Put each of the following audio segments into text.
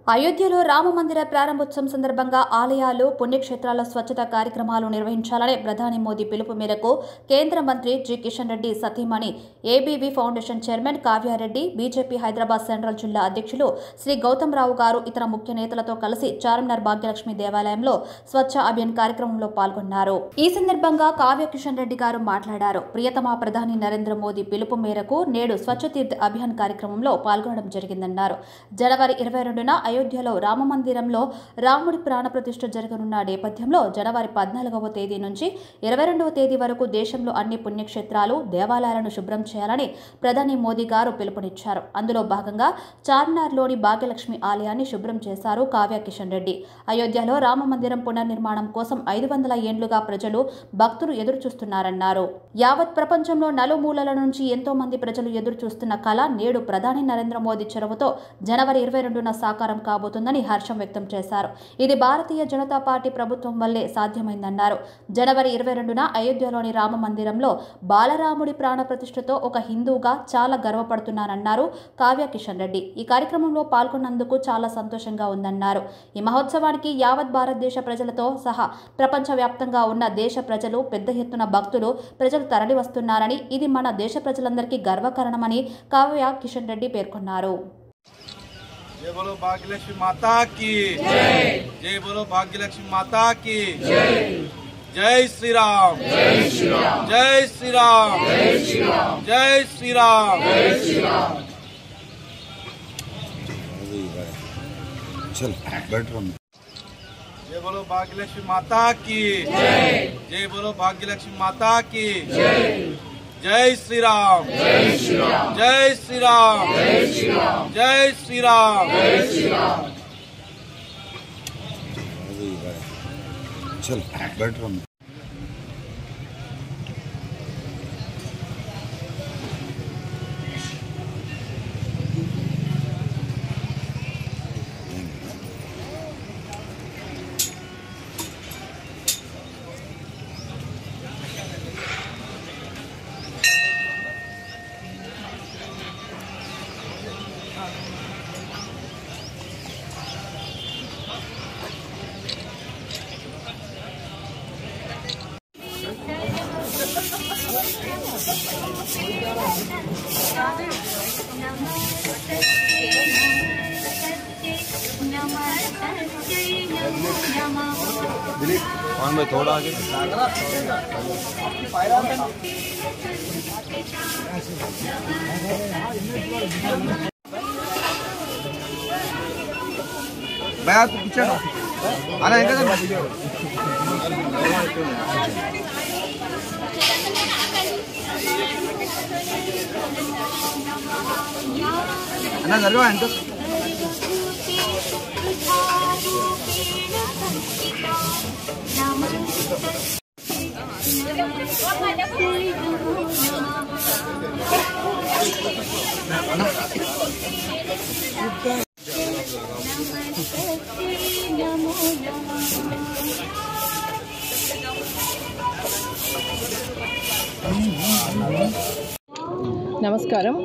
అయోధ్యలో రామమందిర ప్రారంభోత్సవం సందర్భంగా ఆలయాలు, పుణ్యక్షేత్రాల స్వచ్ఛత కార్యక్రమాలు నిర్వహించాలనే ప్రధాని మోదీ పిలుపు మేరకు కేంద్ర మంత్రి జి కిషన్ రెడ్డి సతీమణి ABV foundation chairman Kavya Reddy, BJP Hyderabad central జిల్లా అధ్యక్షులు శ్రీ గౌతమ్ రావు గారు ఇతర ముఖ్య నేతలతో కలిసి చార్మినార్ భాగ్యలక్ష్మి దేవాలయంలో స్వచ్ఛ అభియాన్ కార్యక్రమంలో పాల్గొన్నారు. ఈ సందర్భంగా కావ్య కిషన్ రెడ్డి గారు మాట్లాడారు. ప్రియతమ ప్రధాని నరేంద్ర మోదీ పిలుపు మేరకు నేడు స్వచ్ఛ తీర్థ్ అభియాన్ కార్యక్రమంలో పాల్గొనడం జరిగిందన్నారు. జనవరి 22న అయోధ్యలో రామమందిరంలో రాముడి ప్రాణప్రతిష్ఠ జరగనున్న నేపథ్యంలో జనవరి 14వ తేదీ నుంచి 22వ తేదీ వరకు దేశంలో అన్ని పుణ్యక్షేత్రాలు, దేవాలయాలను శుభ్రం చేయాలని ప్రధాని మోదీ గారు పిలుపునిచ్చారు. అందులో భాగంగా చార్మినార్లోని భాగ్యలక్ష్మి ఆలయాన్ని శుభ్రం చేశారు కావ్య కిషన్ రెడ్డి. అయోధ్యలో రామమందిరం పునర్నిర్మాణం కోసం 500 ఏండ్లుగా ప్రజలు, భక్తులు ఎదురుచూస్తున్నారన్నారు. యావత్ ప్రపంచంలో నలుమూలల నుంచి ఎంతో మంది ప్రజలు ఎదురుచూస్తున్న కళ నేడు ప్రధాని నరేంద్ర మోదీ చొరవతో జనవరి 22న సాకారం కాబోతుందని హర్షం వ్యక్తం చేశారు. ఇది భారతీయ జనతా పార్టీ ప్రభుత్వం వల్లే సాధ్యమైందన్నారు. జనవరి 22న అయోధ్యలోని రామ మందిరంలో బాలరాముడి ప్రాణప్రతిష్ఠతో ఒక హిందూగా చాలా గర్వపడుతున్నానన్నారు కావ్య కిషన్ రెడ్డి. ఈ కార్యక్రమంలో పాల్గొన్నందుకు చాలా సంతోషంగా ఉందన్నారు. ఈ మహోత్సవానికి యావత్ భారతదేశ ప్రజలతో సహా ప్రపంచవ్యాప్తంగా ఉన్న దేశ ప్రజలు, పెద్ద ఎత్తున ప్రజలు తరలి వస్తున్నారని, ఇది మన దేశ ప్రజలందరికీ గర్వకారణమని కావ్య కిషన్ రెడ్డి పేర్కొన్నారు. जय बोलो भाग्यलक्ष्मी माता की जय। जय बोलो भाग्यलक्ष्मी माता की जय। जय श्री राम, जय श्री राम, जय श्री राम, जय श्री राम, जय श्री राम, जय श्री राम। चल बैठ रहा हूं। जय बोलो भाग्यलक्ष्मी माता की जय। जय बोलो भाग्यलक्ष्मी माता की जय। जय श्री राम, जय श्री राम, जय श्री राम, जय श्री राम, जय श्री राम, जय श्री राम। चल बैठ रहा हूं। दिलीप मान में थोड़ा आगे भैया तू पीछे आना है क्या అన్న జరగవా ఎంత నమస్కారం.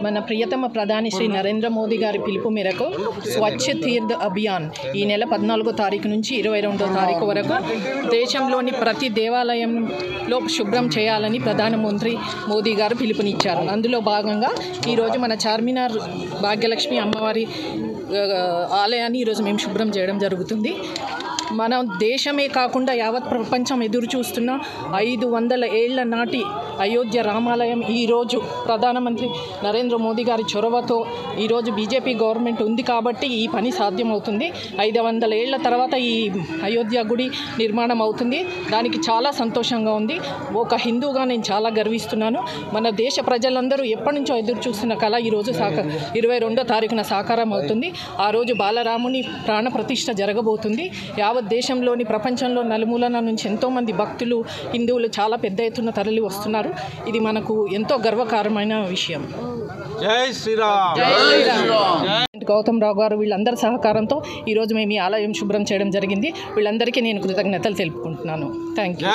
మన ప్రియతమ ప్రధాని శ్రీ నరేంద్ర మోదీ గారి పిలుపు మేరకు స్వచ్ఛ తీర్థ్ అభియాన్ ఈ నెల 14వ తారీఖు నుంచి 22వ తారీఖు వరకు దేశంలోని ప్రతి దేవాలయంలో శుభ్రం చేయాలని ప్రధానమంత్రి మోదీ గారు పిలుపునిచ్చారు. అందులో భాగంగా ఈరోజు మన చార్మినార్ భాగ్యలక్ష్మి అమ్మవారి ఆలయాన్ని ఈరోజు మేము శుభ్రం చేయడం జరుగుతుంది. మన దేశమే కాకుండా యావత్ ప్రపంచం ఎదురు చూస్తున్న 500 ఏళ్ల నాటి అయోధ్య రామాలయం ఈరోజు ప్రధానమంత్రి నరేంద్ర మోదీ గారి చొరవతో ఈరోజు బీజేపీ గవర్నమెంట్ ఉంది కాబట్టి ఈ పని సాధ్యమవుతుంది. 500 ఏళ్ల తర్వాత ఈ అయోధ్య గుడి నిర్మాణం అవుతుంది. దానికి చాలా సంతోషంగా ఉంది. ఒక హిందూగా నేను చాలా గర్విస్తున్నాను. మన దేశ ప్రజలందరూ ఎప్పటి నుంచో ఎదురు చూస్తున్న కళ ఈరోజు 22వ తారీఖున సాకారం అవుతుంది. ఆ రోజు బాలరాముని ప్రాణ ప్రతిష్ఠ జరగబోతుంది. యావత్ దేశంలోని, ప్రపంచంలో నలుమూలల నుంచి ఎంతోమంది భక్తులు, హిందువులు చాలా పెద్ద ఎత్తున తరలి వస్తున్నారు. ఇది మనకు ఎంతో గర్వకారమైన విషయం. జై శ్రీరామ్, జై శ్రీరామ్. గౌతమ్ రావు గారు వీళ్ళందరి సహకారంతో ఈరోజు మేము ఈ ఆలయం శుభ్రం చేయడం జరిగింది. వీళ్ళందరికీ నేను కృతజ్ఞతలు తెలుపుకుంటున్నాను. Thank you.